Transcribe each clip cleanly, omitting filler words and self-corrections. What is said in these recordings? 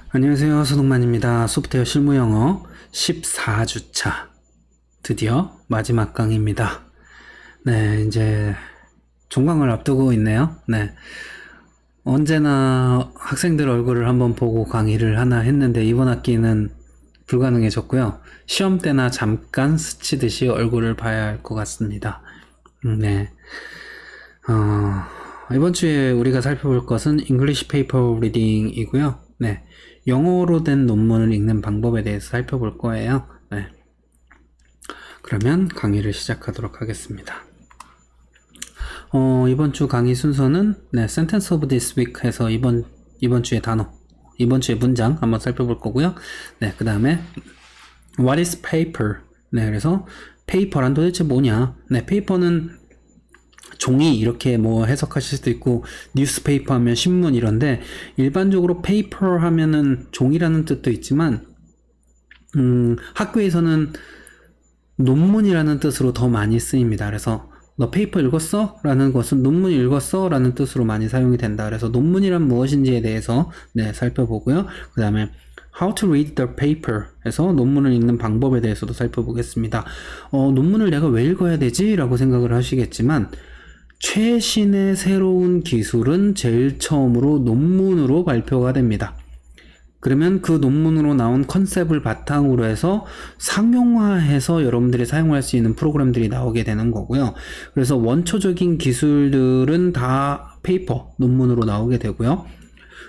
안녕하세요. 손흥만입니다. 소프트웨어 실무영어 14주차 드디어 마지막 강의입니다. 네, 이제 종강을 앞두고 있네요. 네, 언제나 학생들 얼굴을 한번 보고 강의를 하나 했는데 이번 학기는 불가능해졌고요. 시험 때나 잠깐 스치듯이 얼굴을 봐야 할 것 같습니다. 네, 이번 주에 우리가 살펴볼 것은 English Paper Reading이고요. 네, 영어로 된 논문을 읽는 방법에 대해서 살펴볼 거예요. 네, 그러면 강의를 시작하도록 하겠습니다. 이번 주 강의 순서는 Sentence of this week 해서 이번 주의 단어, 이번 주의 문장 한번 살펴볼 거고요. 네, 그 다음에 What is paper? 네, 그래서 paper란 도대체 뭐냐? 네, paper는 종이 이렇게 뭐 해석하실 수도 있고 뉴스페이퍼 하면 신문 이런데 일반적으로 페이퍼 하면은 종이라는 뜻도 있지만 학교에서는 논문이라는 뜻으로 더 많이 쓰입니다. 그래서 너 페이퍼 읽었어? 라는 것은 논문 읽었어? 라는 뜻으로 많이 사용이 된다. 그래서 논문이란 무엇인지에 대해서 살펴보고요. 그 다음에 How to read the paper 해서 논문을 읽는 방법에 대해서도 살펴보겠습니다. 논문을 내가 왜 읽어야 되지? 라고 생각을 하시겠지만 최신의 새로운 기술은 제일 처음으로 논문으로 발표가 됩니다. 그러면 그 논문으로 나온 컨셉을 바탕으로 해서 상용화해서 여러분들이 사용할 수 있는 프로그램들이 나오게 되는 거고요. 그래서 원초적인 기술들은 다 페이퍼, 논문으로 나오게 되고요.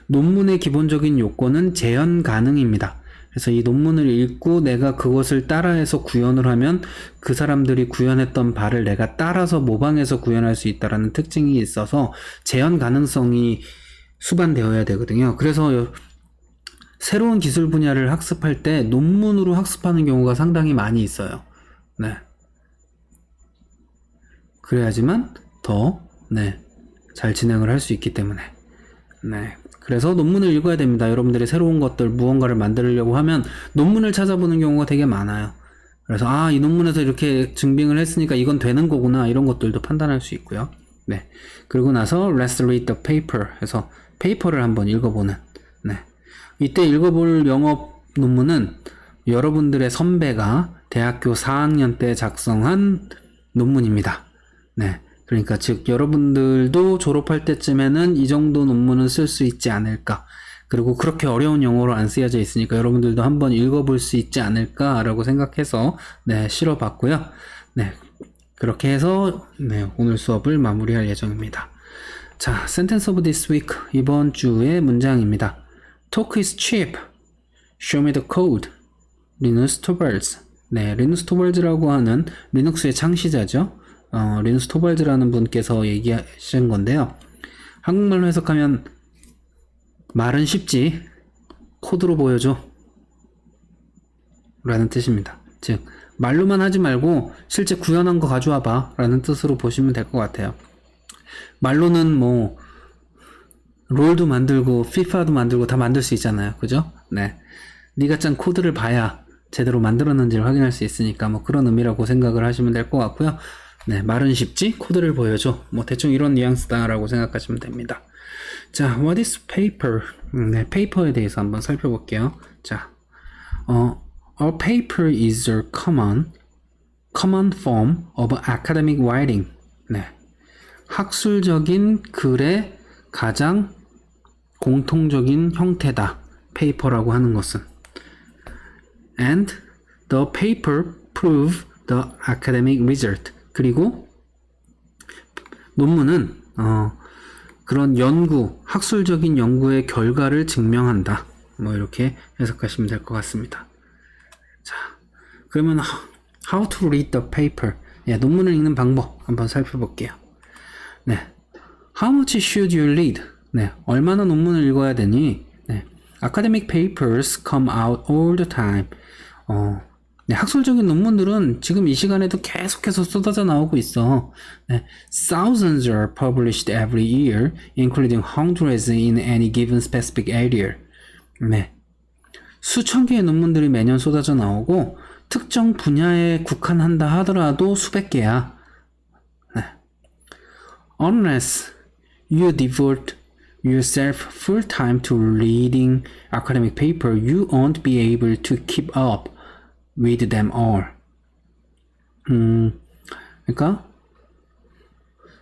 논문의 기본적인 요건은 재현 가능입니다. 그래서 이 논문을 읽고 내가 그것을 따라해서 구현을 하면 그 사람들이 구현했던 바를 내가 따라서 모방해서 구현할 수 있다는 특징이 있어서 재현 가능성이 수반되어야 되거든요. 그래서 새로운 기술 분야를 학습할 때 논문으로 학습하는 경우가 상당히 많이 있어요. 네. 그래야지만 더 잘 진행을 할 수 있기 때문에 그래서 논문을 읽어야 됩니다. 여러분들이 새로운 것들 무언가를 만들려고 하면 논문을 찾아보는 경우가 되게 많아요. 그래서 이 논문에서 이렇게 증빙을 했으니까 이건 되는 거구나 이런 것들도 판단할 수 있고요. 네. 그리고 나서 Let's read the paper 해서 페이퍼를 한번 읽어보는 이때 읽어볼 영어 논문은 여러분들의 선배가 대학교 4학년 때 작성한 논문입니다. 네. 그러니까 즉 여러분들도 졸업할 때쯤에는 이 정도 논문은 쓸 수 있지 않을까. 그리고 그렇게 어려운 영어로 안 쓰여져 있으니까 여러분들도 한번 읽어볼 수 있지 않을까라고 생각해서 실어봤고요. 네, 그렇게 해서 오늘 수업을 마무리할 예정입니다. 자, Sentence of this week 이번 주의 문장입니다. Talk is cheap. Show me the code. 리누스 토발즈. 리누스 토발즈라고 하는 리눅스의 창시자죠. 리누스 토발즈라는 분께서 얘기하신 건데요. 한국말로 해석하면 말은 쉽지 코드로 보여줘 라는 뜻입니다. 즉 말로만 하지 말고 실제 구현한 거 가져와 봐 라는 뜻으로 보시면 될 것 같아요. 말로는 뭐 롤도 만들고 피파도 만들고 다 만들 수 있잖아요. 그죠? 네가 짠 코드를 봐야 제대로 만들었는지를 확인할 수 있으니까 뭐 그런 의미라고 생각을 하시면 될 것 같고요. 말은 쉽지 코드를 보여줘 뭐 대충 이런 뉘앙스다라고 생각하시면 됩니다. 자, what is paper? 페이퍼에 대해서 한번 살펴볼게요. 자, a paper is a common form of academic writing. 학술적인 글의 가장 공통적인 형태다. 페이퍼라고 하는 것은. And the paper prove the academic result. 그리고 논문은 그런 연구, 학술적인 연구의 결과를 증명한다. 뭐 이렇게 해석하시면 될 것 같습니다. 자, 그러면 how to read the paper. 논문을 읽는 방법 한번 살펴볼게요. How much should you read? 얼마나 논문을 읽어야 되니? Academic papers come out all the time. 학술적인 논문들은 지금 이 시간에도 계속해서 쏟아져 나오고 있어. Thousands are published every year, including hundreds in any given specific area. 수천 개의 논문들이 매년 쏟아져 나오고 특정 분야에 국한한다 하더라도 수백 개야. Unless you devote yourself full time to reading academic paper, you won't be able to keep up with them all. 그러니까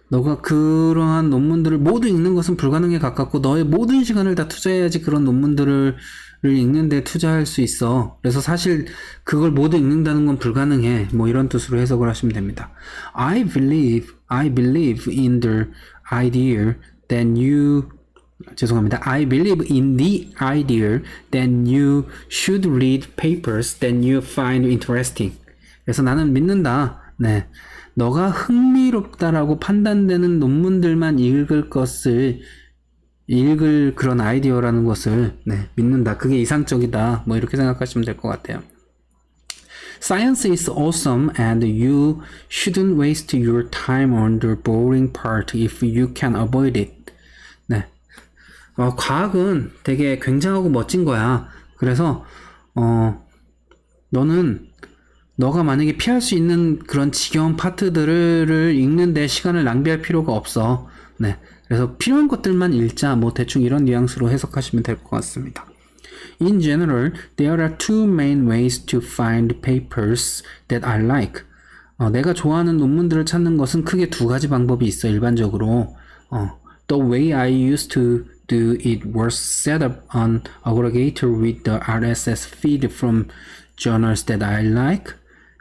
너가 그러한 논문들을 모두 읽는 것은 불가능에 가깝고 너의 모든 시간을 다 투자해야지 그런 논문들을 읽는 데 투자할 수 있어. 그래서 사실 그걸 모두 읽는다는 건 불가능해. 뭐 이런 뜻으로 해석을 하시면 됩니다. I believe in the idea that you I believe in the idea that you should read papers that you find interesting. 그래서 나는 믿는다. 네. 너가 흥미롭다라고 판단되는 논문들만 읽을 그런 아이디어라는 것을 네, 믿는다. 그게 이상적이다. 뭐 이렇게 생각하시면 될 것 같아요. Science is awesome and you shouldn't waste your time on the boring part if you can avoid it. 네. 과학은 되게 굉장하고 멋진 거야. 그래서 너가 만약에 피할 수 있는 그런 지겨운 파트들을 읽는데 시간을 낭비할 필요가 없어. 네. 그래서 필요한 것들만 읽자. 뭐 대충 이런 뉘앙스로 해석하시면 될 것 같습니다. In general, there are two main ways to find papers that I like. 내가 좋아하는 논문들을 찾는 것은 크게 두 가지 방법이 있어, 일반적으로. The way I used to do it was set up an aggregator with the RSS feed from journals that I like.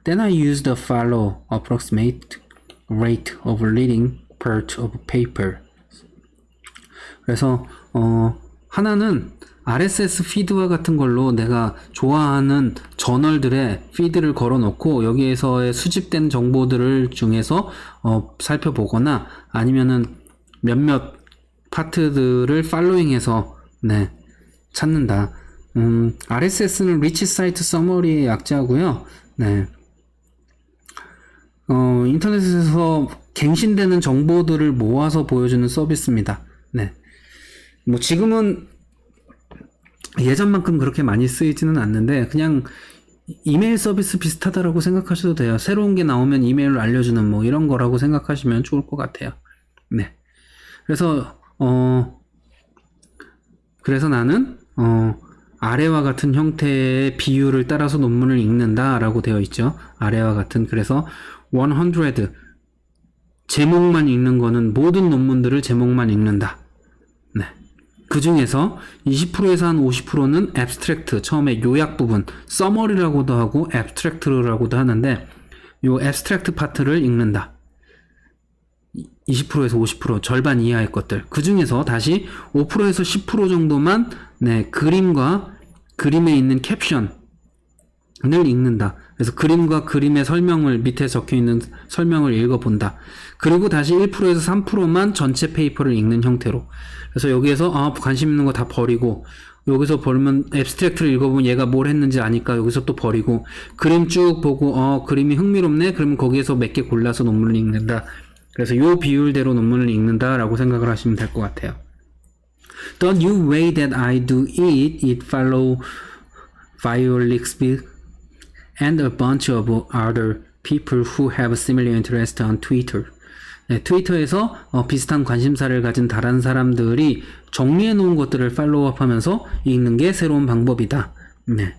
Then I used the follow approximate rate of reading part of paper. 그래서 하나는 RSS 피드와 같은 걸로 내가 좋아하는 저널들의 피드를 걸어놓고 여기에서의 수집된 정보들을 중에서 살펴보거나 아니면은 몇몇 파트들을 팔로잉해서 네, 찾는다. RSS는 Rich Site Summary의 약자고요. 네. 인터넷에서 갱신되는 정보들을 모아서 보여주는 서비스입니다. 네. 뭐 지금은 예전만큼 그렇게 많이 쓰이지는 않는데 그냥 이메일 서비스 비슷하다라고 생각하셔도 돼요. 새로운 게 나오면 이메일로 알려주는 뭐 이런 거라고 생각하시면 좋을 것 같아요. 네. 그래서 나는 아래와 같은 형태의 비율을 따라서 논문을 읽는다라고 되어 있죠. 아래와 같은. 그래서 100 제목만 읽는 거는 모든 논문들을 제목만 읽는다. 네. 그 중에서 20%에서 한 50%는 abstract, 처음에 요약 부분, summary라고도 하고 abstract라고도 하는데 요 abstract 파트를 읽는다. 20%에서 50%, 절반 이하의 것들. 그 중에서 다시 5%에서 10% 정도만 네, 그림과 그림에 있는 캡션을 읽는다. 그래서 그림과 그림의 설명을 밑에 적혀있는 설명을 읽어본다. 그리고 다시 1%에서 3%만 전체 페이퍼를 읽는 형태로. 그래서 여기에서 관심 있는 거 다 버리고 여기서 보면 앱스트랙트를 읽어보면 얘가 뭘 했는지 아니까 여기서 또 버리고 그림 쭉 보고 그림이 흥미롭네? 그러면 거기에서 몇 개 골라서 논문을 읽는다. 그래서 요 비율대로 논문을 읽는다 라고 생각을 하시면 될 것 같아요. The new way that I do it follow Violix and a bunch of other people who have similar interest on Twitter. 네, 트위터에서 비슷한 관심사를 가진 다른 사람들이 정리해 놓은 것들을 팔로우업하면서 읽는 게 새로운 방법이다. 네.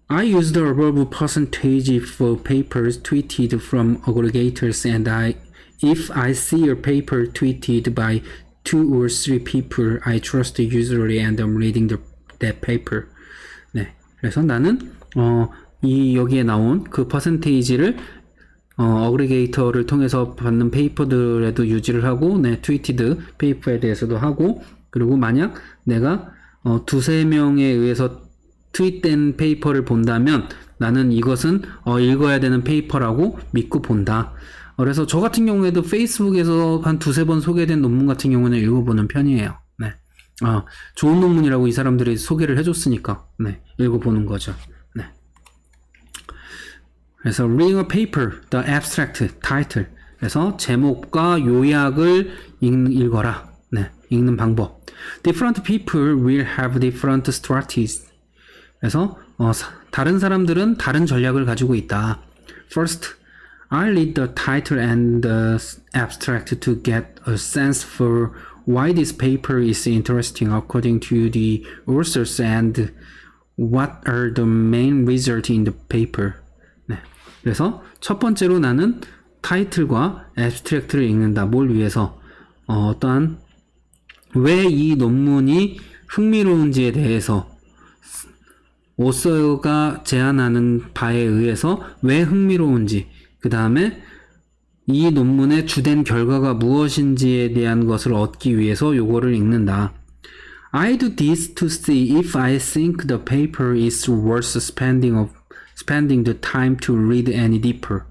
I use the above percentage for papers tweeted from aggregators and if I see a paper tweeted by 2 or 3 people I trust usually and I'm reading that paper. 네. 그래서 나는 여기에 나온 그 퍼센테이지를 어그리게이터를 통해서 받는 페이퍼들에도 유지를 하고 네, 트위티드 페이퍼에 대해서도 하고 그리고 만약 내가 두세 명에 의해서 트윗된 페이퍼를 본다면 나는 이것은 읽어야 되는 페이퍼라고 믿고 본다. 그래서 저 같은 경우에도 페이스북에서 한 두세 번 소개된 논문 같은 경우는 읽어보는 편이에요. 네. 좋은 논문이라고 이 사람들이 소개를 해줬으니까 네, 읽어보는 거죠. 네. 그래서 reading a paper, the abstract title. 그래서 제목과 요약을 읽어라. 네, 읽는 방법. Different people will have different strategies. 그래서 다른 사람들은 다른 전략을 가지고 있다. First, I read the title and the abstract to get a sense for why this paper is interesting according to the authors and what are the main results in the paper. 네. 그래서 첫 번째로 나는 타이틀과 애브스트랙트를 읽는다. 뭘 위해서? 어떠한 왜 이 논문이 흥미로운지에 대해서 오서가 제안하는 바에 의해서 왜 흥미로운지, 그 다음에 이 논문의 주된 결과가 무엇인지에 대한 것을 얻기 위해서 요거를 읽는다. I do this to see if I think the paper is worth spending the time to read any deeper.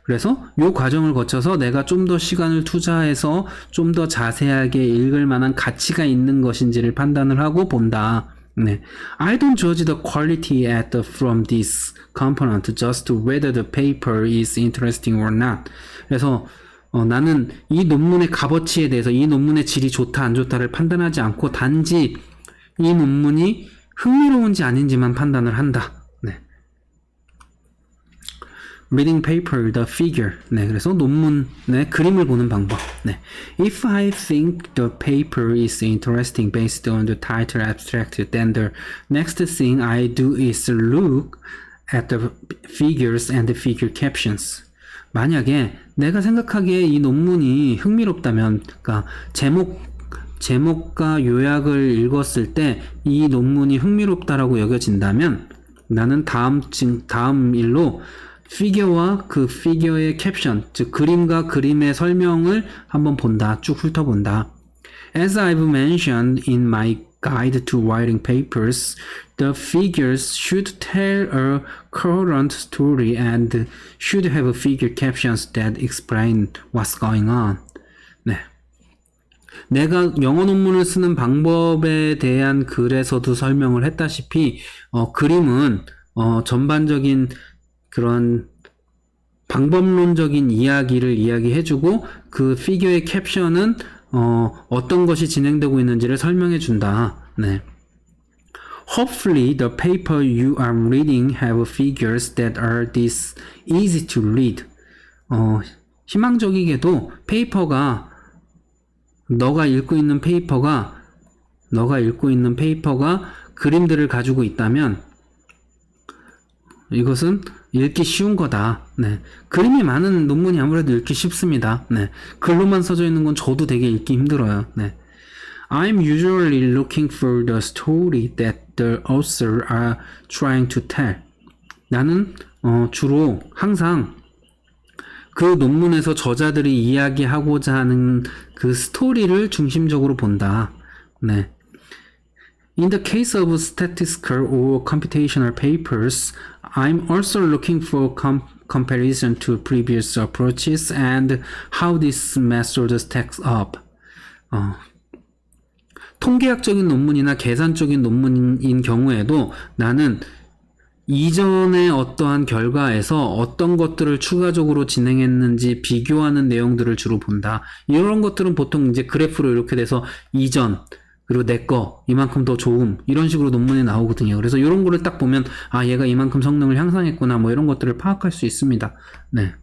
그래서 요 과정을 거쳐서 내가 좀 더 시간을 투자해서 좀 더 자세하게 읽을 만한 가치가 있는 것인지를 판단을 하고 본다. 네. I don't judge the quality from this component, just whether the paper is interesting or not. 그래서 나는 이 논문의 값어치에 대해서 이 논문의 질이 좋다 안 좋다를 판단하지 않고 단지 이 논문이 흥미로운지 아닌지만 판단을 한다. 네. Reading paper, the figure. 네, 그래서 논문의 그림을 보는 방법. 네. If I think the paper is interesting based on the title abstract, then the next thing I do is look at the figures and the figure captions. 만약에 내가 생각하기에 이 논문이 흥미롭다면, 그러니까 제목과 요약을 읽었을 때 이 논문이 흥미롭다라고 여겨진다면 나는 다음 일로 피겨와 그 피겨의 캡션, 즉 그림과 그림의 설명을 한번 본다. 쭉 훑어본다. As I've mentioned in my guide to writing papers, the figures should tell a current story and should have figure captions that explain what's going on. 네. 내가 영어 논문을 쓰는 방법에 대한 글에서도 설명을 했다시피 그림은 전반적인 그런 방법론적인 이야기를 이야기해주고 그 피규어의 캡션은 어떤 것이 진행되고 있는지를 설명해준다. 네. Hopefully the paper you are reading have figures that are this easy to read. 희망적이게도 너가 읽고 있는 페이퍼가 그림들을 가지고 있다면 이것은 읽기 쉬운 거다. 네. 그림이 많은 논문이 아무래도 읽기 쉽습니다. 네. 글로만 써져 있는 건 저도 되게 읽기 힘들어요. 네. I'm usually looking for the story that the author are trying to tell. 나는 주로 항상 그 논문에서 저자들이 이야기하고자 하는 그 스토리를 중심적으로 본다. 네. In the case of statistical or computational papers, I'm also looking for comparison to previous approaches and how this method stacks up. 통계학적인 논문이나 계산적인 논문인 경우에도 나는 이전의 어떠한 결과에서 어떤 것들을 추가적으로 진행했는지 비교하는 내용들을 주로 본다. 이런 것들은 보통 이제 그래프로 이렇게 돼서 이전, 그리고 내 거 이만큼 더 좋음 이런 식으로 논문에 나오거든요. 그래서 이런 거를 딱 보면 얘가 이만큼 성능을 향상했구나 뭐 이런 것들을 파악할 수 있습니다. 네.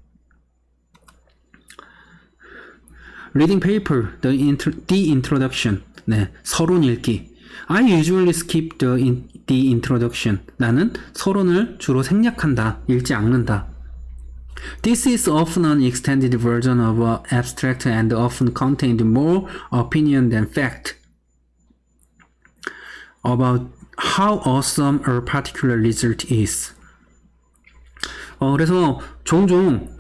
Reading paper, the introduction. 네, 서론 읽기. I usually skip the introduction. 나는 서론을 주로 생략한다, 읽지 않는다. This is often an extended version of an abstract and often contained more opinion than fact about how awesome a particular result is. 그래서 종종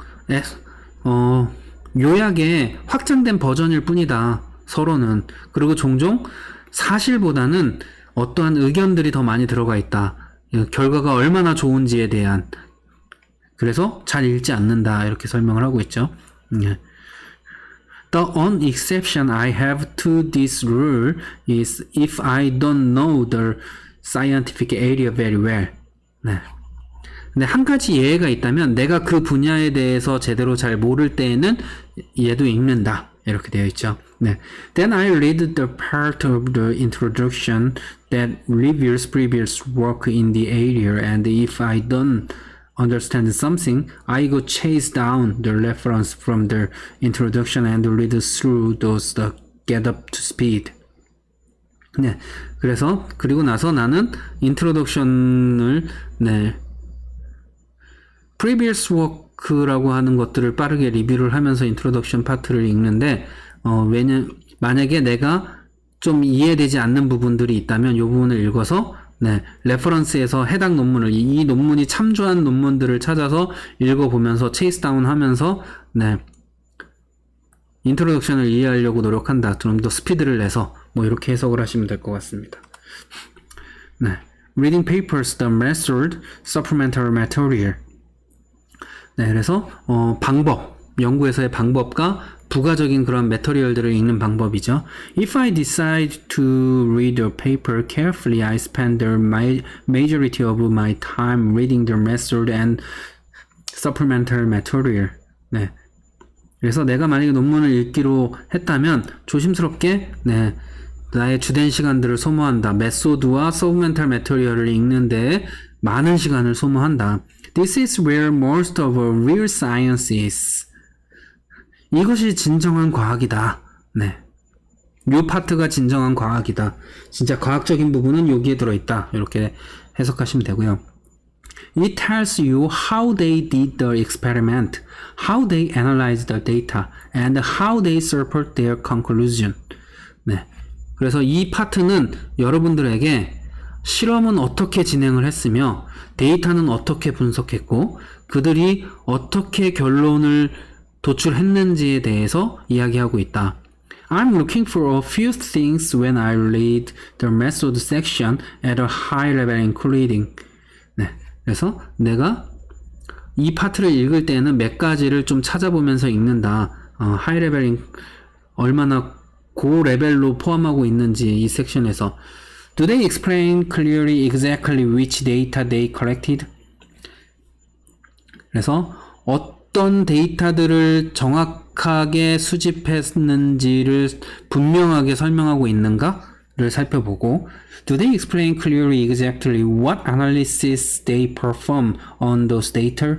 요약의 확장된 버전일 뿐이다. 서론은. 그리고 종종 사실보다는 어떠한 의견들이 더 많이 들어가 있다. 결과가 얼마나 좋은지에 대한. 그래서 잘 읽지 않는다. 이렇게 설명을 하고 있죠. The only exception I have to this rule is if I don't know the scientific area very well. 네. 근데 한 가지 예외가 있다면 내가 그 분야에 대해서 제대로 잘 모를 때에는 얘도 읽는다. 이렇게 되어 있죠. 네. Then I read the part of the introduction that reviews previous work in the area, and if I don't understand something, I go chase down the reference from the introduction and read through those get up to speed. 네. 그래서 그리고 나서 나는 introduction을 previous work라고 하는 것들을 빠르게 리뷰를 하면서 introduction 파트를 읽는데 만약에 내가 좀 이해되지 않는 부분들이 있다면 이 부분을 읽어서 레퍼런스에서 해당 논문을 이 논문이 참조한 논문들을 찾아서 읽어보면서 체이스 다운 하면서 인트로덕션을 이해하려고 노력한다. 좀 더 스피드를 내서 뭐 이렇게 해석을 하시면 될 것 같습니다. Reading papers, the method, supplementary material. 그래서 방법, 연구에서의 방법과 부가적인 그런 매터리얼들을 읽는 방법이죠. If I decide to read a paper carefully, I spend the majority of my time reading the method and supplementary material. 그래서 내가 만약에 논문을 읽기로 했다면 조심스럽게 나의 주된 시간들을 소모한다. 메소드와 서브멘탈 매터리얼을 읽는데 많은 시간을 소모한다. This is where most of real science is. 이것이 진정한 과학이다. 요 파트가 진정한 과학이다. 진짜 과학적인 부분은 여기에 들어있다. 이렇게 해석하시면 되고요. It tells you how they did the experiment, how they analyzed the data, and how they support their conclusion. 그래서 이 파트는 여러분들에게 실험은 어떻게 진행을 했으며 데이터는 어떻게 분석했고 그들이 어떻게 결론을 도출했는지에 대해서 이야기하고 있다. I'm looking for a few things when I read the method section at a high level including. 그래서 내가 이 파트를 읽을 때는 몇 가지를 좀 찾아보면서 읽는다. 하이 레벨 얼마나 고 레벨로 포함하고 있는지 이 섹션에서 Do they explain clearly exactly which data they collected? 그래서 어떤 데이터들을 정확하게 수집했는지를 분명하게 설명하고 있는가를 살펴보고 Do they explain clearly exactly what analysis they perform on those data?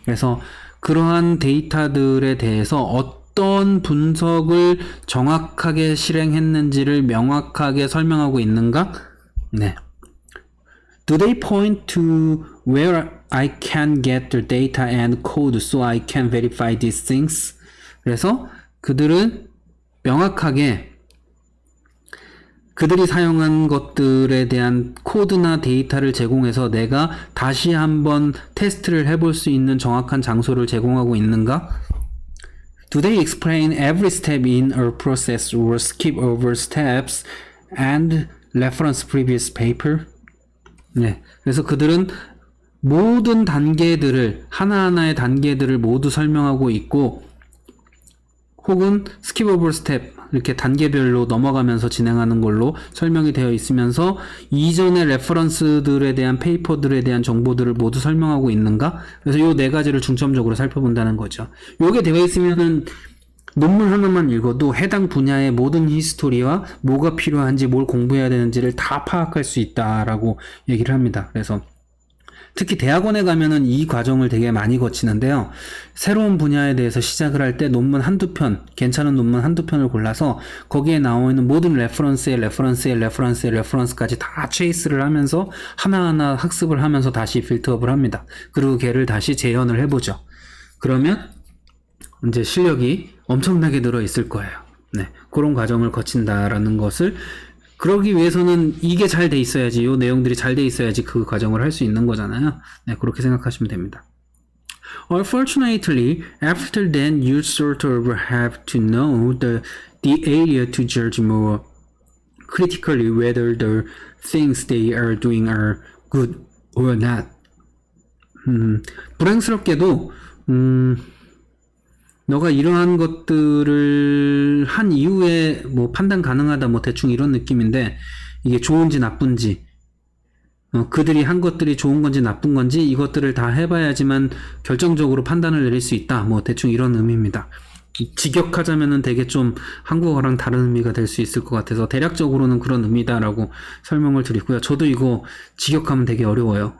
그래서 그러한 데이터들에 대해서 어떤 분석을 정확하게 실행했는지를 명확하게 설명하고 있는가? Do they point to where I can get the data and code so I can verify these things? 그래서 그들은 명확하게 그들이 사용한 것들에 대한 코드나 데이터를 제공해서 내가 다시 한번 테스트를 해볼 수 있는 정확한 장소를 제공하고 있는가? Do they explain every step in a process or skip over steps and reference previous paper? 그래서 그들은 모든 단계들을 하나하나의 단계들을 모두 설명하고 있고 혹은 skip over step 이렇게 단계별로 넘어가면서 진행하는 걸로 설명이 되어 있으면서 이전의 레퍼런스들에 대한 페이퍼들에 대한 정보들을 모두 설명하고 있는가? 그래서 요 네 가지를 중점적으로 살펴본다는 거죠. 요게 되어 있으면은 논문 하나만 읽어도 해당 분야의 모든 히스토리와 뭐가 필요한지 뭘 공부해야 되는지를 다 파악할 수 있다라고 얘기를 합니다. 그래서 특히 대학원에 가면은 이 과정을 되게 많이 거치는데요. 새로운 분야에 대해서 시작을 할 때 논문 한두 편, 괜찮은 논문 한두 편을 골라서 거기에 나와 있는 모든 레퍼런스까지 다 체이스를 하면서 하나하나 학습을 하면서 다시 필터업을 합니다. 그리고 걔를 다시 재현을 해보죠. 그러면 이제 실력이 엄청나게 늘어 있을 거예요. 그런 과정을 거친다라는 것을 그러기 위해서는 이게 잘 돼 있어야지, 요 내용들이 잘 돼 있어야지 그 과정을 할 수 있는 거잖아요. 그렇게 생각하시면 됩니다. Unfortunately, after then, you sort of have to know the area to judge more critically whether the things they are doing are good or not. 불행스럽게도, 너가 이러한 것들을 한 이후에 뭐 판단 가능하다 뭐 대충 이런 느낌인데 이게 좋은지 나쁜지 그들이 한 것들이 좋은 건지 나쁜 건지 이것들을 다 해봐야지만 결정적으로 판단을 내릴 수 있다 뭐 대충 이런 의미입니다. 직역하자면은 되게 좀 한국어랑 다른 의미가 될 수 있을 것 같아서 대략적으로는 그런 의미다라고 설명을 드리고요. 저도 이거 직역하면 되게 어려워요.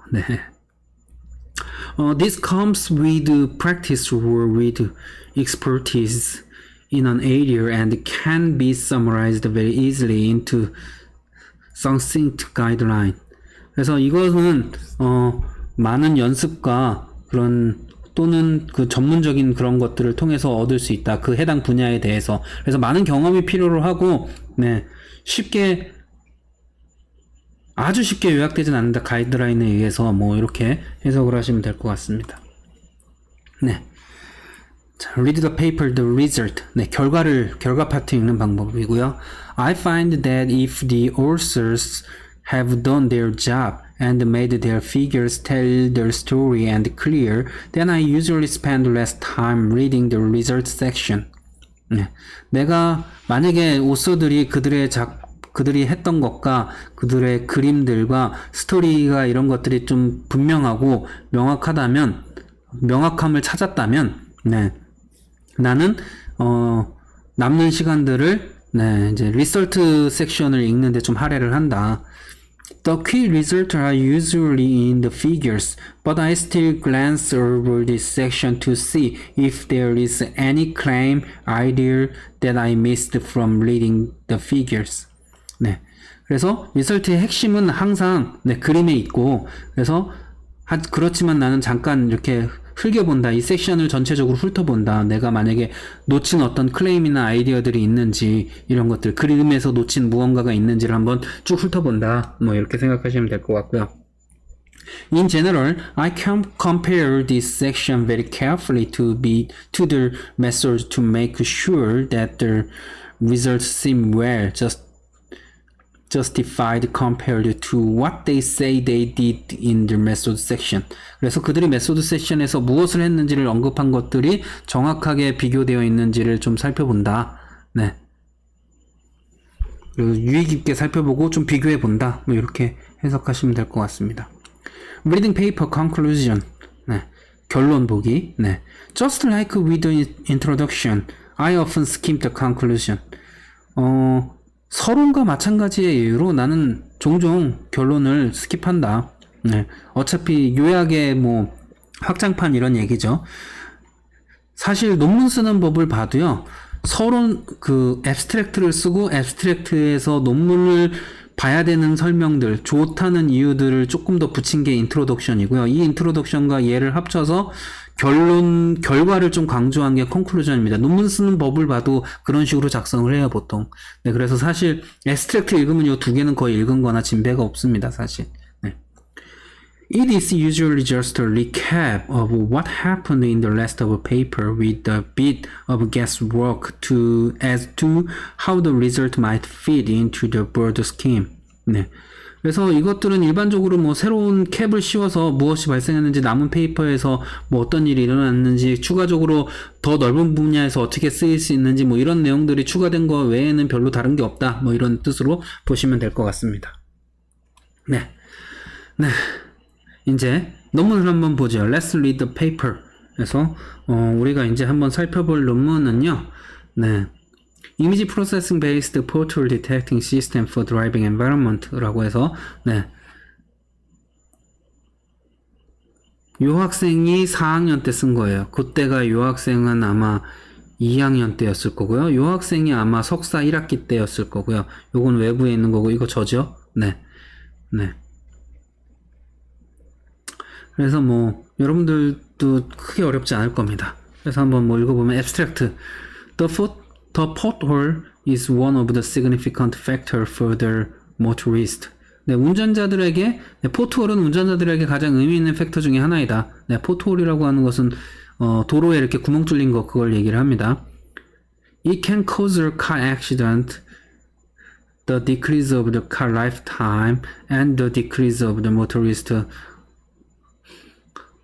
This comes with practice or with expertise. in an area and can be summarized very easily into succinct guideline. 그래서 이것은 많은 연습과 그런 또는 그 전문적인 그런 것들을 통해서 얻을 수 있다. 그 해당 분야에 대해서. 그래서 많은 경험이 필요로 하고 네, 쉽게 아주 쉽게 요약되진 않는다. 가이드라인에 의해서 뭐 이렇게 해석을 하시면 될 것 같습니다. 네. 자, read the paper, the result. 네, 결과 파트 읽는 방법이고요. I find that if the authors have done their job and made their figures tell their story and clear, then I usually spend less time reading the result section. 네, 내가 만약에 오서들이 그들이 했던 것과 그들의 그림들과 스토리가 이런 것들이 좀 분명하고 명확함을 찾았다면, 네, 나는 남는 시간들을 네, 이제 리서트 섹션을 읽는데 좀 할애를 한다. The key results are usually in the figures, but I still glance over this section to see if there is any claim idea that I missed from reading the figures. 네, 그래서 리설트의 핵심은 항상 네, 그림에 있고, 그래서 그렇지만 나는 잠깐 이렇게 흘겨본다. 이 섹션을 전체적으로 훑어본다. 내가 만약에 놓친 어떤 클레임이나 아이디어들이 있는지 이런 것들, 그림에서 놓친 무언가가 있는지를 한번 쭉 훑어본다. 뭐 이렇게 생각하시면 될 것 같고요. In general, I can compare this section very carefully to the method to make sure that the results seem well justified compared to what they say they did in the method section. 그래서 그들이 메소드 섹션에서 무엇을 했는지를 언급한 것들이 정확하게 비교되어 있는지를 좀 살펴본다. 네. 그리고 유의 깊게 살펴보고 좀 비교해 본다. 뭐 이렇게 해석하시면 될 것 같습니다. Reading paper conclusion. 네. 결론 보기. 네. Just like with the introduction, I often skim the conclusion. 서론과 마찬가지의 이유로 나는 종종 결론을 스킵한다. 네. 어차피 요약의 뭐 확장판 이런 얘기죠. 사실 논문 쓰는 법을 봐도요. 서론 그 앱스트랙트를 쓰고 앱스트랙트에서 논문을 봐야 되는 설명들, 좋다는 이유들을 조금 더 붙인 게 인트로덕션이고요. 이 인트로덕션과 얘를 합쳐서 결과를 좀 강조한 게 컨클루전입니다. 논문 쓰는 법을 봐도 그런 식으로 작성을 해요, 보통. 네, 그래서 사실 앱스트랙트 읽으면 이 두 개는 거의 읽은 거나 진배가 없습니다, 사실. 네. It is usually just a recap of what happened in the rest of a paper with a bit of guesswork as to how the result might fit into the broader scheme. 네. 그래서 이것들은 일반적으로 뭐 새로운 캡을 씌워서 무엇이 발생했는지, 남은 페이퍼에서 뭐 어떤 일이 일어났는지, 추가적으로 더 넓은 분야에서 어떻게 쓰일 수 있는지, 뭐 이런 내용들이 추가된 거 외에는 별로 다른 게 없다. 뭐 이런 뜻으로 보시면 될 것 같습니다. 네. 네. 이제 논문을 한번 보죠. Let's read the paper. 그래서 우리가 이제 한번 살펴볼 논문은요. 네. Image Processing Based Pothole Detecting System for Driving Environment라고 해서 네. 요 학생이 4학년 때 쓴 거예요. 그때가 요 학생은 아마 2학년 때였을 거고요. 요 학생이 아마 석사 1학기 때였을 거고요. 요건 외부에 있는 거고 이거 저죠? 네. 네. 그래서 뭐 여러분들도 크게 어렵지 않을 겁니다. 그래서 한번 뭐 읽어보면 Abstract. The pothole is one of the significant factors for the motorist. 네, 운전자들에게 포트홀은 운전자들에게 가장 의미 있는 팩터 중에 하나이다. 네, 포트홀이라고 하는 것은 도로에 이렇게 구멍 뚫린 거 그걸 얘기를 합니다. It can cause a car accident, the decrease of the car lifetime, and the decrease of the motorist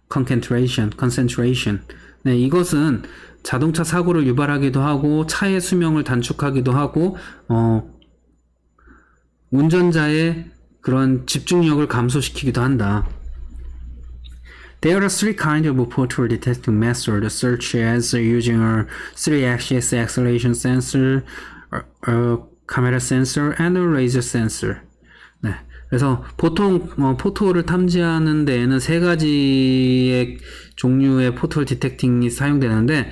concentration. 네, 이것은 자동차 사고를 유발하기도 하고 차의 수명을 단축하기도 하고 운전자의 그런 집중력을 감소시키기도 한다. There are three kinds of pothole detecting methods, such as using a 3-axis acceleration sensor, a camera sensor, and a laser sensor. 네. 그래서 보통 포트홀을 탐지하는 데에는 세 가지의 종류의 포트홀 디텍팅이 사용되는데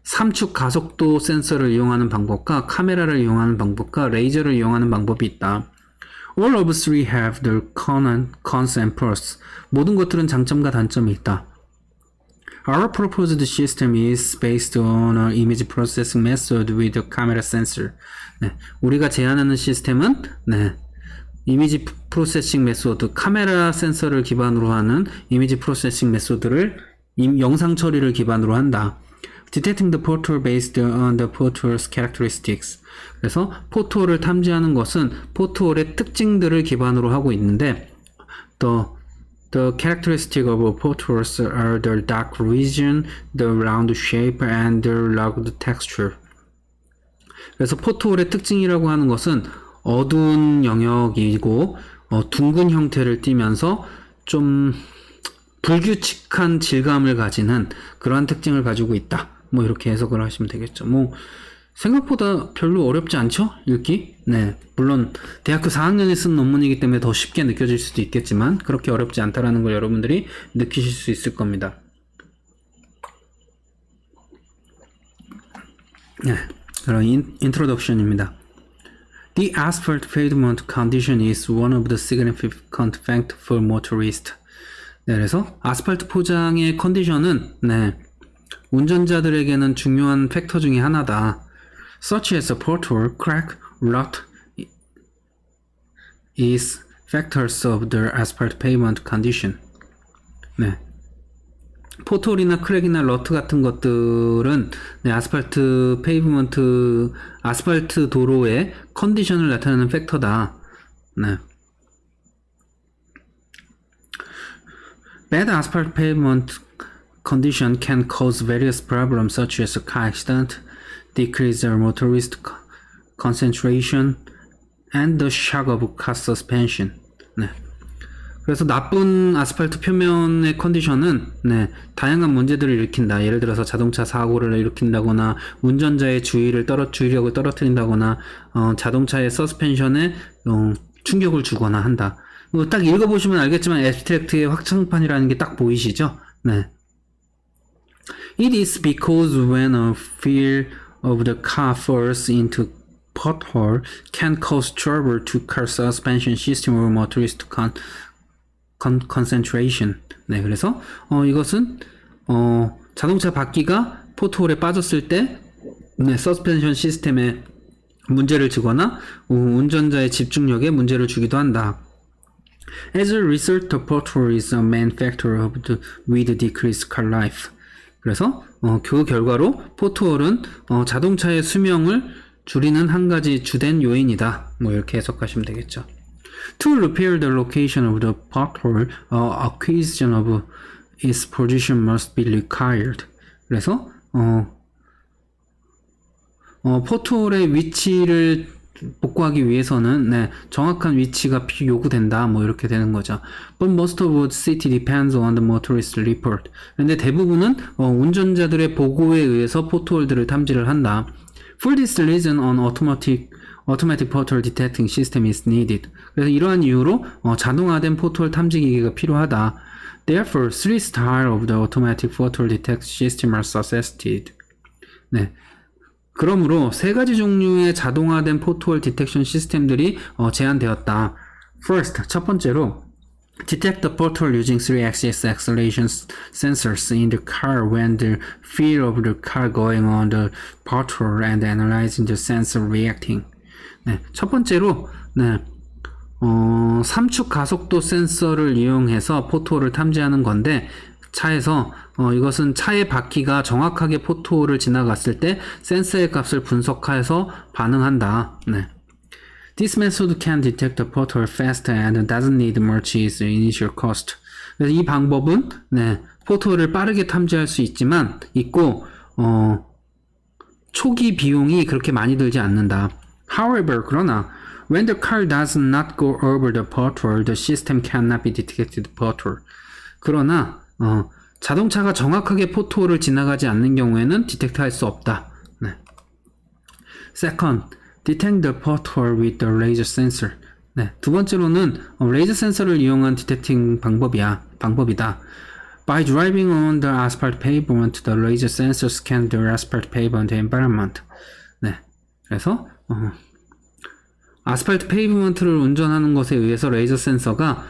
삼축 가속도 센서를 이용하는 방법과 카메라를 이용하는 방법과 레이저를 이용하는 방법이 있다. All of three have their cons and pros. 모든 것들은 장점과 단점이 있다. Our proposed system is based on an image processing method with a camera sensor. 네, 우리가 제안하는 시스템은 이미지 프로세싱 메소드, 카메라 센서를 기반으로 하는 이미지 프로세싱 메소드를 영상 처리를 기반으로 한다. Detecting the portal based on the portal's characteristics. 그래서 포토를 탐지하는 것은 포토의 특징들을 기반으로 하고 있는데 The characteristic of portals are the dark region, the round shape, and the rugged texture. 그래서 포토홀의 특징이라고 하는 것은 어두운 영역이고 둥근 형태를 띠면서 좀 불규칙한 질감을 가지는 그러한 특징을 가지고 있다. 뭐 이렇게 해석을 하시면 되겠죠. 뭐 생각보다 별로 어렵지 않죠? 읽기? 네. 물론 대학교 4학년에 쓴 논문이기 때문에 더 쉽게 느껴질 수도 있겠지만 그렇게 어렵지 않다라는 걸 여러분들이 느끼실 수 있을 겁니다. 네. 그럼 인트로덕션입니다. The asphalt pavement condition is one of the significant factors for motorists. 네, 그래서 아스팔트 포장의 컨디션은 운전자들에게는 중요한 팩터 중에 하나다. Such as a pothole, crack, rut is factors of the asphalt pavement condition. 네. 포트홀이나 크랙이나 러트 같은 것들은 아스팔트 페이브먼트, 아스팔트 도로의 컨디션을 나타내는 팩터다. 네. Bad asphalt pavement condition can cause various problems such as car accident, decrease motorist concentration, and the shock of car suspension. 네. 그래서 나쁜 아스팔트 표면의 컨디션은 다양한 문제들을 일으킨다. 예를 들어서 자동차 사고를 일으킨다거나 운전자의 주의력을 떨어뜨린다거나 자동차의 서스펜션에 충격을 주거나 한다. 딱 읽어보시면 알겠지만 애브스트랙트의 확장판이라는 게 딱 보이시죠? 네. It is because when a wheel of the car falls into pothole can cause trouble to car suspension system or motorist concentration. 네, 그래서 이것은 자동차 바퀴가 포트홀에 빠졌을 때 서스펜션 시스템에 문제를 주거나 운전자의 집중력에 문제를 주기도 한다. As a result, the pothole is a main factor with decreased car life. 그래서 그 결과로 포트홀은 자동차의 수명을 줄이는 한 가지 주된 요인이다. 뭐 이렇게 해석하시면 되겠죠. To repair the location of the pothole, acquisition of its position must be required. 그래서 포트홀의 위치를 복구하기 위해서는 정확한 위치가 요구된다. 뭐 이렇게 되는 거죠. But most of the city depends on the motorist report. 근데 대부분은 운전자들의 보고에 의해서 포트홀들을 탐지를 한다. For this reason, an automatic pothole detecting system is needed. 그래서 이러한 이유로 자동화된 포트홀 탐지 기기가 필요하다. Therefore, three styles of the automatic pothole detection system are suggested. 네. 그러므로 세 가지 종류의 자동화된 포트홀 디텍션 시스템들이 제안되었다. First, 첫 번째로 detect the pothole using 3-axis acceleration sensors in the car when the feel of the car going on the pothole and analyzing the sensor reacting. 네, 첫 번째로 3축 가속도 센서를 이용해서 포트홀을 탐지하는 건데 차에서 이것은 차의 바퀴가 정확하게 포트홀을 지나갔을 때 센서의 값을 분석해서 반응한다. 네. This method can detect the pothole faster and doesn't need much initial cost. 그래서 이 방법은 포트홀을 빠르게 탐지할 수 있고 초기 비용이 그렇게 많이 들지 않는다. However, 그러나 when the car does not go over the pothole, the system cannot be detected pothole. 그러나 자동차가 정확하게 포트홀을 지나가지 않는 경우에는 디텍트할 수 없다. 네. Second, detect the pothole with the laser sensor. 네. 두 번째로는 레이저 센서를 이용한 디텍팅 방법이다. By driving on the asphalt pavement, the laser sensor scans the asphalt pavement environment. 네, 그래서 아스팔트 페이브먼트를 운전하는 것에 의해서 레이저 센서가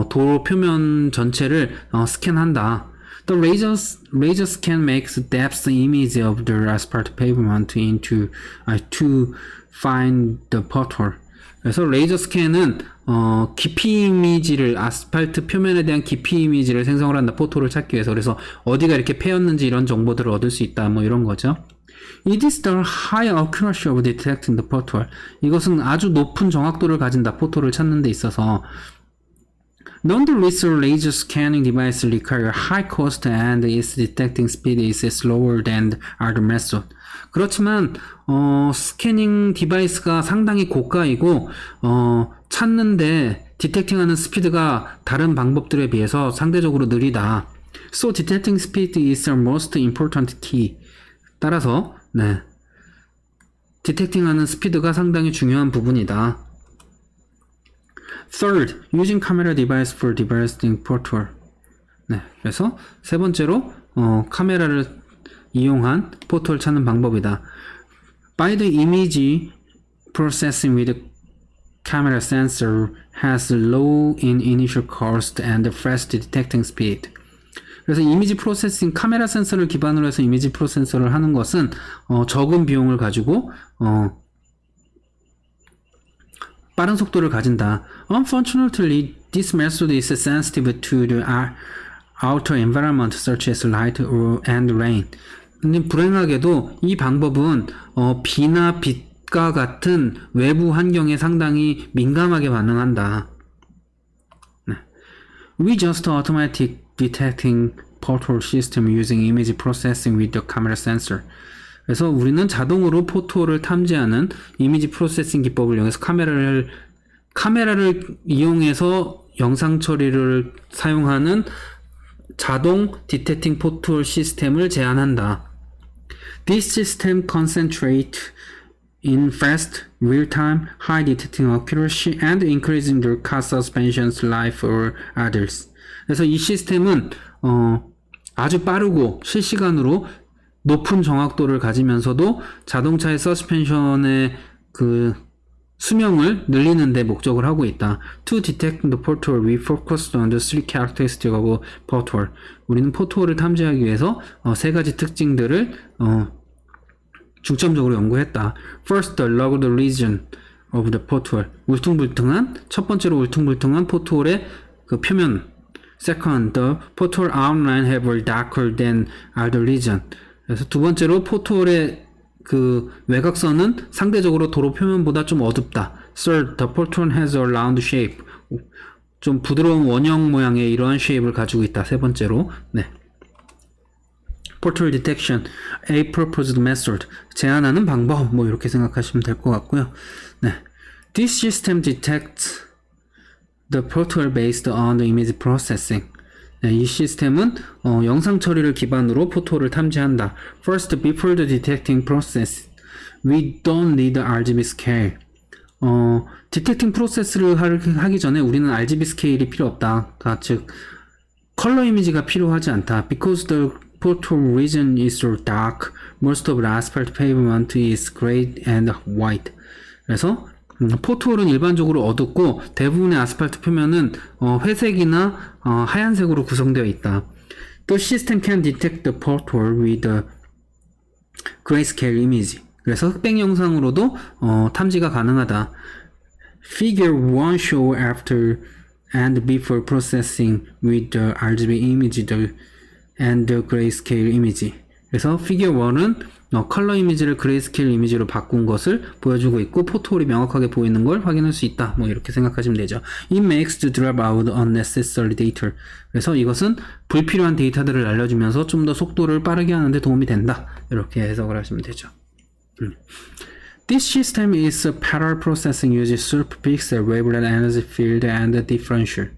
도로 표면 전체를 스캔한다. The laser scan makes depth image of the asphalt pavement to find the pothole. 그래서 레이저 스캔은 깊이 이미지를 아스팔트 표면에 대한 깊이 이미지를 생성을 한다. 포토를 찾기 위해서. 그래서 어디가 이렇게 패였는지 이런 정보들을 얻을 수 있다. 뭐 이런 거죠. It is the high accuracy of detecting the pothole. 이것은 아주 높은 정확도를 가진다. 포토를 찾는 데 있어서. Nonetheless, laser scanning devices require high cost and its detecting speed is slower than other method. 그렇지만 스캐닝 디바이스가 상당히 고가이고 찾는데 디텍팅하는 스피드가 다른 방법들에 비해서 상대적으로 느리다. So detecting speed is the most important key. 따라서 네, 디텍팅하는 스피드가 상당히 중요한 부분이다. Third, using camera device for detecting pothole. 네, 그래서 세 번째로 카메라를 이용한 포토를 찾는 방법이다. By the image processing with camera sensor has low in initial cost and fast detecting speed. 그래서 이미지 프로세싱, 카메라 센서를 기반으로 해서 이미지 프로세서를 하는 것은 적은 비용을 가지고 빠른 속도를 가진다. Unfortunately, this method is sensitive to the outer environment such as light and rain. 근데 불행하게도 이 방법은 비나 빛과 같은 외부 환경에 상당히 민감하게 반응한다. 네. We just automatic detecting pothole system using image processing with the camera sensor. 그래서 우리는 자동으로 포토를 탐지하는 이미지 프로세싱 기법을 이용해서 카메라를 이용해서 영상 처리를 사용하는 자동 디텍팅 포토 시스템을 제안한다. This system concentrate in fast, real-time, high detecting accuracy and increasing the car suspension's life or others. 그래서 이 시스템은 아주 빠르고 실시간으로 높은 정확도를 가지면서도 자동차의 서스펜션의 그 수명을 늘리는 데 목적을 하고 있다. To detect the pothole, we focused on the three characteristics of pothole. 우리는 포트홀을 탐지하기 위해서 세 가지 특징들을 중점적으로 연구했다. First, the logged region of the pothole. 첫 번째로 울퉁불퉁한 포트홀의 그 표면. Second, the pothole outline have darker than other region. 그래서 두 번째로 포트홀의 그 외곽선은 상대적으로 도로 표면보다 좀 어둡다. Third, the pothole has a round shape. 좀 부드러운 원형 모양의 이러한 쉐입을 가지고 있다. 세 번째로. 네. Pothole detection, a proposed method. 제안하는 방법. 뭐 이렇게 생각하시면 될 것 같고요. 네. This system detects the pothole based on the image processing. 네, 이 시스템은 영상 처리를 기반으로 포토를 탐지한다. First, before the detecting process, we don't need RGB scale. 디텍팅 프로세스를 하기 전에 우리는 RGB 스케일이 필요 없다. 즉, 컬러 이미지가 필요하지 않다. Because the pothole region is so dark, most of the asphalt pavement is gray and white. 그래서 포트홀은 일반적으로 어둡고 대부분의 아스팔트 표면은 회색이나 하얀색으로 구성되어 있다. The system can detect the pothole with a grayscale image. 그래서 흑백 영상으로도 탐지가 가능하다. Figure 1 show after and before processing with the RGB image and the grayscale image. 그래서 Figure 1은 컬러 이미지를 그레이스케일 이미지로 바꾼 것을 보여주고 있고 포트홀이 명확하게 보이는 걸 확인할 수 있다. 뭐 이렇게 생각하시면 되죠. It makes the drop out unnecessary data. 그래서 이것은 불필요한 데이터들을 알려주면서 좀 더 속도를 빠르게 하는데 도움이 된다. 이렇게 해석을 하시면 되죠. This system is parallel processing using superpixel, wavelet energy field, and differential.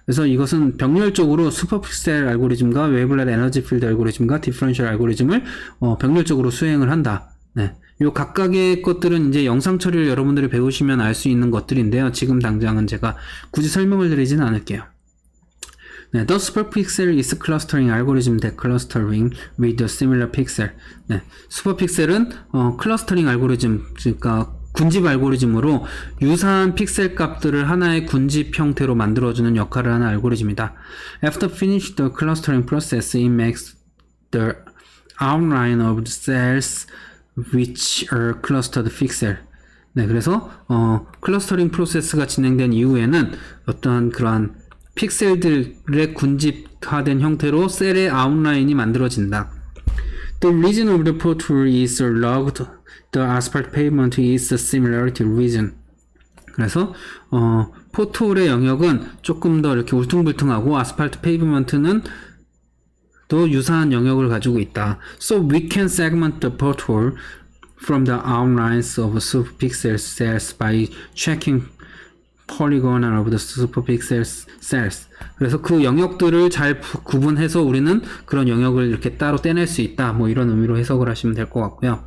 그래서 이것은 병렬적으로 슈퍼픽셀 알고리즘과 웨이블렛 에너지 필드 알고리즘과 디퍼런셜 알고리즘을 병렬적으로 수행을 한다. 네. 요 각각의 것들은 이제 영상 처리를 여러분들이 배우시면 알 수 있는 것들인데요. 지금 당장은 제가 굳이 설명을 드리지는 않을게요. 네, the superpixel is clustering algorithm that clustering with the similar pixel. 네, 슈퍼픽셀은 클러스터링 알고리즘, 그러니까 군집 알고리즘으로 유사한 픽셀 값들을 하나의 군집 형태로 만들어주는 역할을 하는 알고리즘이다. After finish the clustering process, it makes the outline of the cells which are clustered pixel. 네, 그래서 클러스터링 프로세스가 진행된 이후에는 어떠한 그러한 픽셀들의 군집화된 형태로 셀의 아웃라인이 만들어진다. The region of the pothole is logged. The asphalt pavement is the similarity region. 그래서 포트홀의 영역은 조금 더 이렇게 울퉁불퉁하고 아스팔트 페이브먼트는 또 유사한 영역을 가지고 있다. So we can segment the pothole from the outlines of superpixel cells by checking polygon of the superpixel cells. 그래서 그 영역들을 잘 구분해서 우리는 그런 영역을 이렇게 따로 떼낼 수 있다. 뭐 이런 의미로 해석을 하시면 될 것 같고요.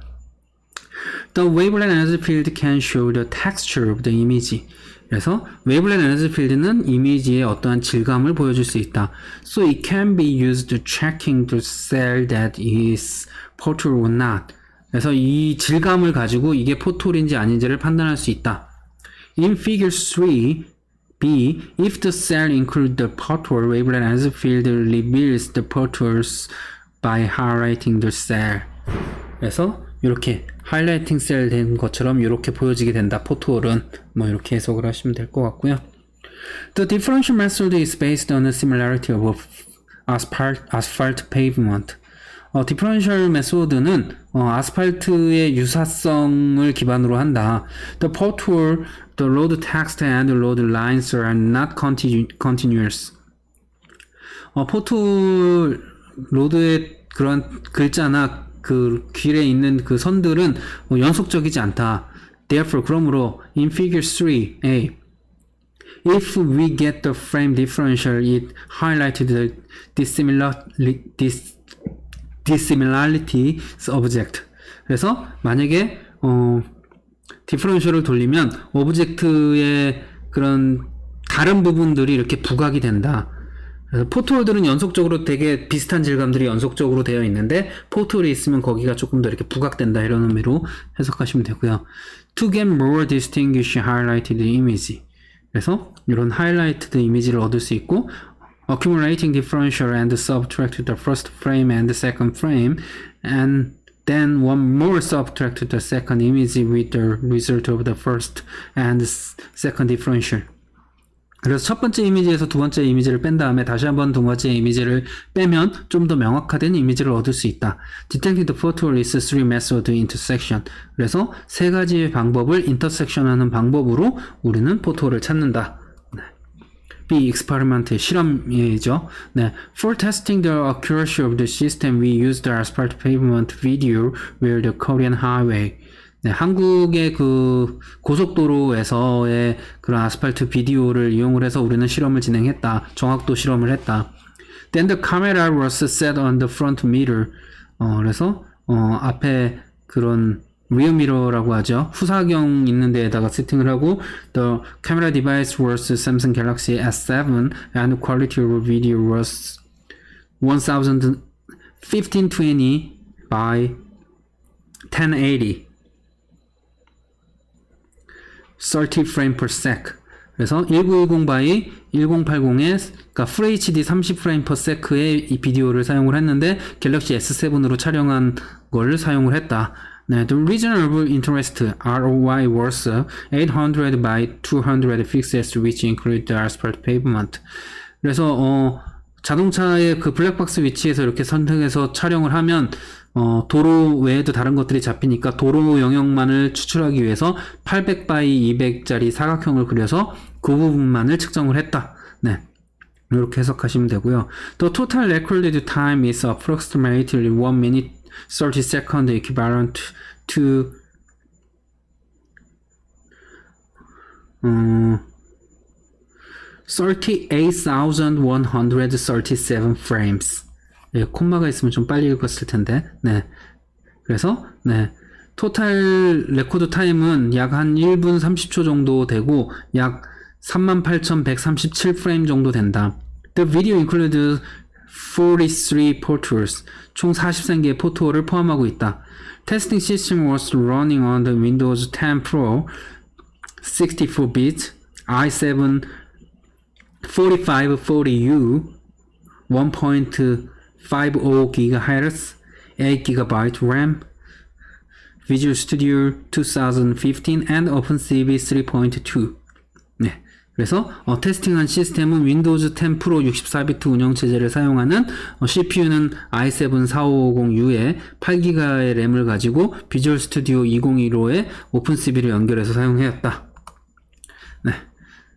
The wavelet energy field can show the texture of the image. 그래서 wavelet energy field는 이미지의 어떠한 질감을 보여줄 수 있다. So it can be used to checking the cell that is pothole or not. 그래서 이 질감을 가지고 이게 포톨인지 아닌지를 판단할 수 있다. In figure 3b, if the cell includes the pothole, wavelet energy field reveals the potholes by highlighting the cell. 그래서 이렇게 하이라이팅 셀 된 것처럼 이렇게 보여지게 된다. 포트홀은 뭐 이렇게 해석을 하시면 될 것 같고요. The differential method is based on the similarity of asphalt pavement. 디퍼런셜 메소드는 아스팔트의 유사성을 기반으로 한다. The pothole, the road text and the road lines are not continuous. 포트홀 로드의 그런 글자나 그 길에 있는 그 선들은 연속적이지 않다. Therefore, 그러므로 in figure 3a, if we get the frame differential, it highlighted the dissimilarity object. 그래서 만약에 디퍼런셜을 돌리면 오브젝트의 그런 다른 부분들이 이렇게 부각이 된다. 그래서 포트홀들은 연속적으로 되게 비슷한 질감들이 연속적으로 되어 있는데 포트홀이 있으면 거기가 조금 더 이렇게 부각된다 이런 의미로 해석하시면 되고요. To get more distinguished highlighted image. 그래서 이런 highlighted 이미지를 얻을 수 있고 accumulating differential and subtract the first frame and the second frame and then one more subtract the second image with the result of the first and second differential. 그래서 첫 번째 이미지에서 두 번째 이미지를 뺀 다음에 다시 한번 두 번째 이미지를 빼면 좀 더 명확화된 이미지를 얻을 수 있다. Detecting the pothole is three method intersection. 그래서 세 가지의 방법을 intersection하는 방법으로 우리는 포트홀을 찾는다. 네. B. experiment 실험이죠. 네. For testing the accuracy of the system, we used the asphalt pavement video where the Korean highway. 네, 한국의 그 고속도로에서의 그런 아스팔트 비디오를 이용을 해서 우리는 실험을 진행했다. 정확도 실험을 했다. Then the camera was set on the front mirror. 그래서 앞에 그런 rear mirror라고 하죠. 후사경 있는 데에다가 세팅을 하고 the camera device was Samsung Galaxy S7 and the quality of video was 1520 by 1080. 30 frame per sec. 그래서 1910 by 1080의 그러니까 FHD 30 frame per sec의 이 비디오를 사용을 했는데 갤럭시 S7으로 촬영한 걸 사용을 했다. 네, the reasonable interest ROI was 800 by 200 pixels which include the asphalt pavement. 그래서 자동차의 그 블랙박스 위치에서 이렇게 선택해서 촬영을 하면 도로 외에도 다른 것들이 잡히니까 도로 영역만을 추출하기 위해서 800 by 200짜리 사각형을 그려서 그 부분만을 측정을 했다. 네. 이렇게 해석하시면 되고요. The total recorded time is approximately 1 minute 30 second equivalent to 38,137 frames. 네, 콤마가 있으면 좀 빨리 읽었을 텐데. 네. 그래서, 네. 토탈 레코드 타임은 약 한 1분 30초 정도 되고, 약 38,137 프레임 정도 된다. The video includes 43 portals. 총 43개의 포트홀을 포함하고 있다. Testing system was running on the Windows 10 Pro 64-bit i7 4540U 1.50 GHz 8 GB RAM Visual Studio 2015 and OpenCV 3.2. 네. 그래서 테스팅한 시스템은 윈도우즈 10 프로 64비트 운영체제를 사용하는 CPU는 i7 4550U에 8GB의 램을 가지고 비주얼 스튜디오 2015에 오픈CV를 연결해서 사용하였다. 네.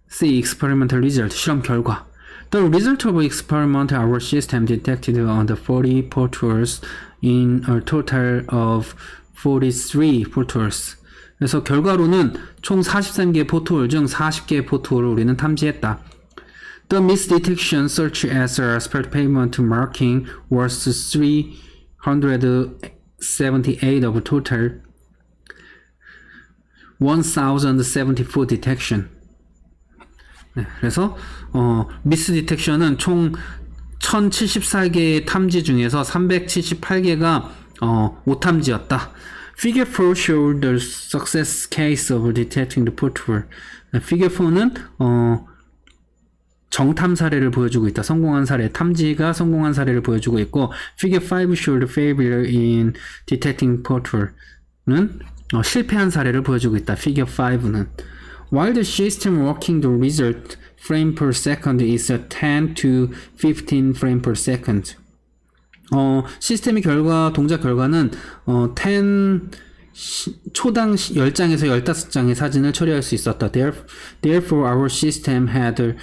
See experimental result, 실험 결과. The result of experiment our system detected on the 40 portals in a total of 43 portals. 그래서 결과로는 총 43개의 포트홀 중 40개의 포트홀을 우리는 탐지했다. The misdetection such as asphalt pavement marking was 378 of total 1074 detection. 네, 그래서 미스 디텍션은 총 1074개의 탐지 중에서 378개가 오탐지였다. Figure 4 showed the success case of detecting the pothole. Figure 4는 정탐 사례를 보여주고 있다. 성공한 사례, 탐지가 성공한 사례를 보여주고 있고, Figure 5 showed failure in detecting pothole는 실패한 사례를 보여주고 있다. Figure 5는 While the system working the result frame per second is 10 to 15 frame per second. 시스템의 동작 결과는 10 초당 10장에서 15장의 사진을 처리할 수 있었다. Therefore, our system had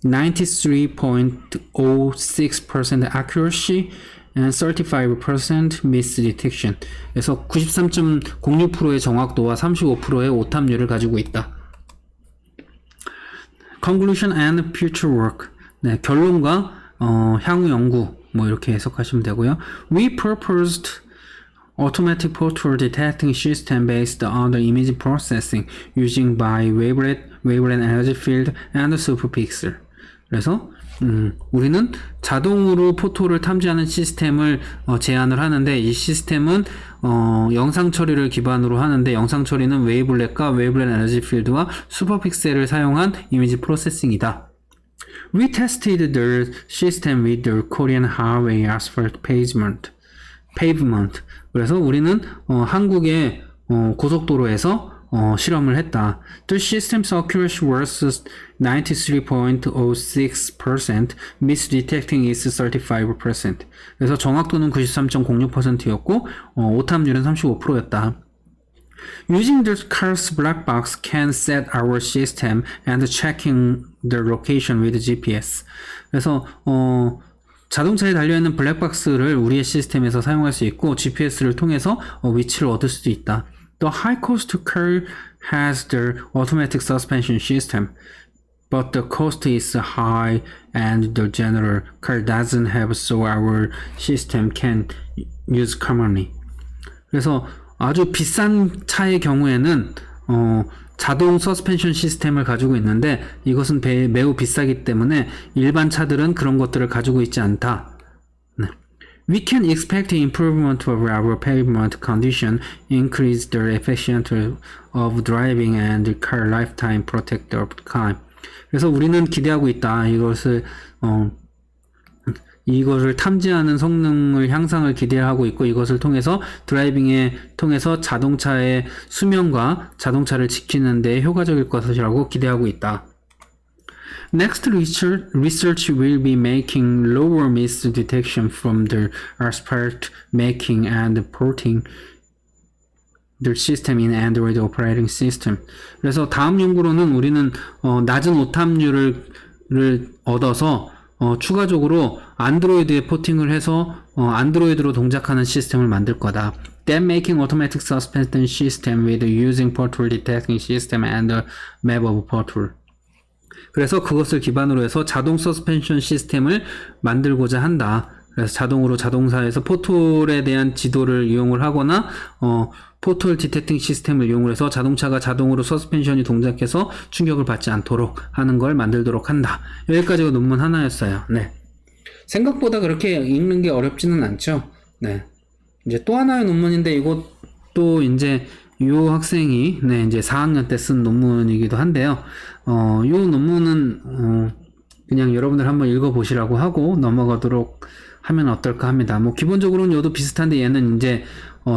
93.06% accuracy and 35% misdetection. 그래서 93.06%의 정확도와 35%의 오탐률을 가지고 있다. Conclusion and future work. 네, 결론과 향후 연구 뭐 이렇게 해석하시면 되고요. We proposed automatic portal detecting system based on the image processing using by wavelet energy field and superpixel. 그래서 우리는 자동으로 포토를 탐지하는 시스템을 제안을 하는데, 이 시스템은 영상 처리를 기반으로 하는데, 영상 처리는 웨이블렛과 웨이블렛 에너지 필드와 슈퍼픽셀을 사용한 이미지 프로세싱이다. We tested the system with the Korean highway asphalt pavement. 그래서 우리는 한국의 고속도로에서 실험을 했다. The system's accuracy was 93.06%, misdetecting is 35%. 그래서 정확도는 93.06%였고 오탐률은 35%였다. Using the car's black box can set our system and checking the location with GPS. 그래서 자동차에 달려있는 블랙박스를 우리의 시스템에서 사용할 수 있고 GPS를 통해서 위치를 얻을 수도 있다. The high-cost car has the automatic suspension system, but the cost is high and the general car doesn't have, so our system can use commonly. 그래서 아주 비싼 차의 경우에는 자동 서스펜션 시스템을 가지고 있는데 이것은 매우 비싸기 때문에 일반 차들은 그런 것들을 가지고 있지 않다. 네. We can expect improvement of our pavement condition, increase the efficiency of driving and car lifetime protect the time. 그래서 우리는 기대하고 있다. 이것을 탐지하는 성능을 향상을 기대하고 있고, 이것을 통해서 드라이빙에 통해서 자동차의 수명과 자동차를 지키는 데 효과적일 것이라고 기대하고 있다. Next research will be making lower miss detection from the asphalt making and porting the system in Android operating system. 그래서 다음 연구로는 우리는 낮은 오탐률을 얻어서 추가적으로 안드로이드에 포팅을 해서 안드로이드로 동작하는 시스템을 만들 거다. Then making automatic suspension system with using portal detecting system and a map of portal. 그래서 그것을 기반으로 해서 자동 서스펜션 시스템을 만들고자 한다. 그래서 자동으로 자동사에서 포톨에 대한 지도를 이용을 하거나 포톨 디텍팅 시스템을 이용을 해서 자동차가 자동으로 서스펜션이 동작해서 충격을 받지 않도록 하는 걸 만들도록 한다. 여기까지가 논문 하나였어요. 네. 생각보다 그렇게 읽는 게 어렵지는 않죠. 네. 이제 또 하나의 논문인데 이것도 이제 요 학생이 이제 4학년 때 쓴 논문이기도 한데요. 요 논문은 그냥 여러분들 한번 읽어보시라고 하고 넘어가도록 하면 어떨까 합니다. 뭐 기본적으로는 요도 비슷한데 얘는 이제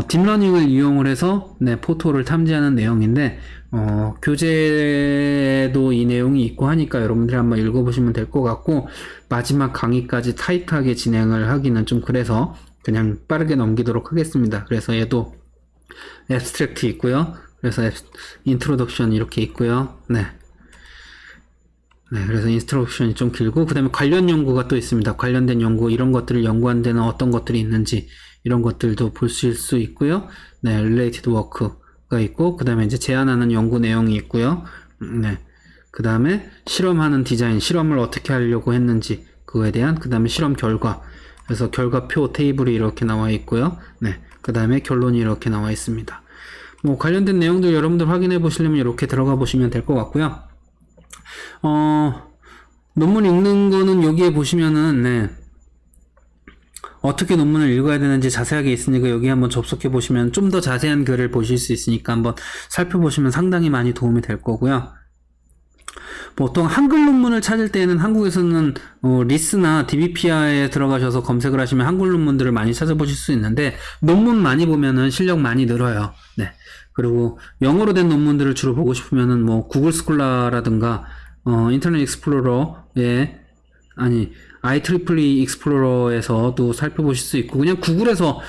딥러닝을 이용을 해서 포토를 탐지하는 내용인데 교재에도 이 내용이 있고 하니까 여러분들이 한번 읽어보시면 될 것 같고, 마지막 강의까지 타이트하게 진행을 하기는 좀 그래서 그냥 빠르게 넘기도록 하겠습니다. 그래서 얘도 앱스트랙트 있고요. 그래서 인트로덕션 이렇게 있고요. 네, 그래서 인트로덕션이 좀 길고, 그 다음에 관련 연구가 또 있습니다. 관련된 연구, 이런 것들을 연구한 데는 어떤 것들이 있는지 이런 것들도 보실 수 있고요. 네, related work가 있고, 그 다음에 이제 제안하는 연구 내용이 있고요. 네, 그 다음에 실험하는 디자인, 실험을 어떻게 하려고 했는지 그거에 대한, 그 다음에 실험 결과, 그래서 결과표 테이블이 이렇게 나와 있고요. 네, 그 다음에 결론이 이렇게 나와 있습니다. 뭐 관련된 내용들 여러분들 확인해 보시려면 이렇게 들어가 보시면 될 것 같고요. 논문 읽는 거는 여기에 보시면은 어떻게 논문을 읽어야 되는지 자세하게 있으니까 여기 한번 접속해 보시면 좀 더 자세한 글을 보실 수 있으니까 한번 살펴보시면 상당히 많이 도움이 될 거고요. 보통 한글 논문을 찾을 때는 한국에서는 리스나 DBPR에 들어가셔서 검색을 하시면 한글 논문들을 많이 찾아보실 수 있는데, 논문 많이 보면은 실력 많이 늘어요. 네. 그리고 영어로 된 논문들을 주로 보고 싶으면은 뭐 구글 스콜라라든가 인터넷 익스플로러에 IEEE 익스플로러에서도 살펴보실 수 있고, 그냥 구글에서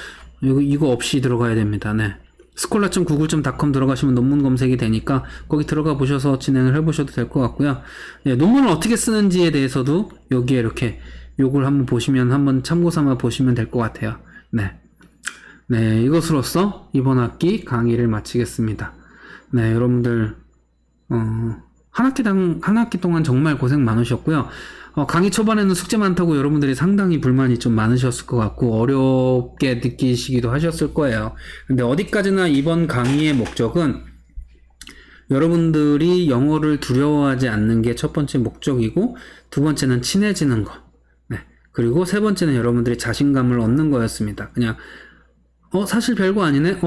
이거 없이 들어가야 됩니다. 네. scholar.google.com 들어가시면 논문 검색이 되니까 거기 들어가 보셔서 진행을 해보셔도 될 것 같고요. 네, 논문을 어떻게 쓰는지에 대해서도 여기에 이렇게 요걸 한번 보시면, 한번 참고 삼아 보시면 될 것 같아요. 네, 이것으로써 이번 학기 강의를 마치겠습니다. 네, 여러분들 한 학기 동안 정말 고생 많으셨고요. 강의 초반에는 숙제 많다고 여러분들이 상당히 불만이 좀 많으셨을 것 같고 어렵게 느끼시기도 하셨을 거예요. 근데 어디까지나 이번 강의의 목적은 여러분들이 영어를 두려워하지 않는 게 첫 번째 목적이고, 두 번째는 친해지는 거, 그리고 세 번째는 여러분들이 자신감을 얻는 거였습니다. 그냥 사실 별거 아니네?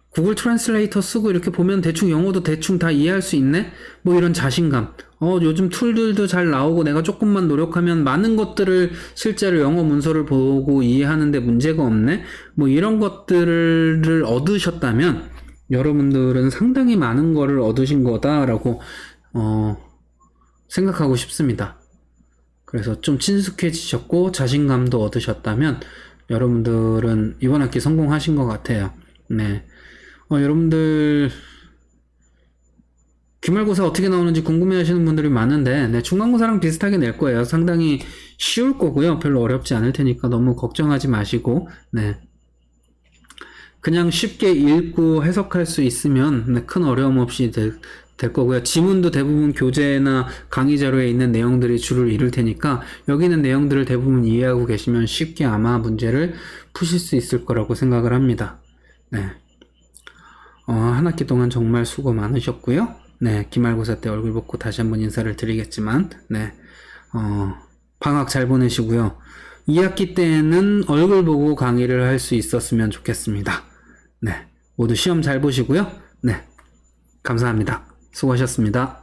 구글 트랜슬레이터 쓰고 이렇게 보면 대충 영어도 대충 다 이해할 수 있네? 뭐 이런 자신감. 요즘 툴들도 잘 나오고 내가 조금만 노력하면 많은 것들을 실제로 영어 문서를 보고 이해하는데 문제가 없네? 뭐 이런 것들을 얻으셨다면 여러분들은 상당히 많은 거를 얻으신 거다라고 생각하고 싶습니다. 그래서 좀 친숙해지셨고 자신감도 얻으셨다면 여러분들은 이번 학기 성공하신 것 같아요. 네. 여러분들 기말고사 어떻게 나오는지 궁금해 하시는 분들이 많은데, 중간고사랑 비슷하게 낼 거예요. 상당히 쉬울 거고요. 별로 어렵지 않을 테니까 너무 걱정하지 마시고, 그냥 쉽게 읽고 해석할 수 있으면 큰 어려움 없이 될 거고요. 지문도 대부분 교재나 강의 자료에 있는 내용들이 주를 이룰 테니까 여기 있는 내용들을 대부분 이해하고 계시면 쉽게 아마 문제를 푸실 수 있을 거라고 생각을 합니다. 한 학기 동안 정말 수고 많으셨고요. 기말고사 때 얼굴 보고 다시 한번 인사를 드리겠지만, 방학 잘 보내시고요. 2학기 때는 얼굴 보고 강의를 할 수 있었으면 좋겠습니다. 모두 시험 잘 보시고요. 감사합니다. 수고하셨습니다.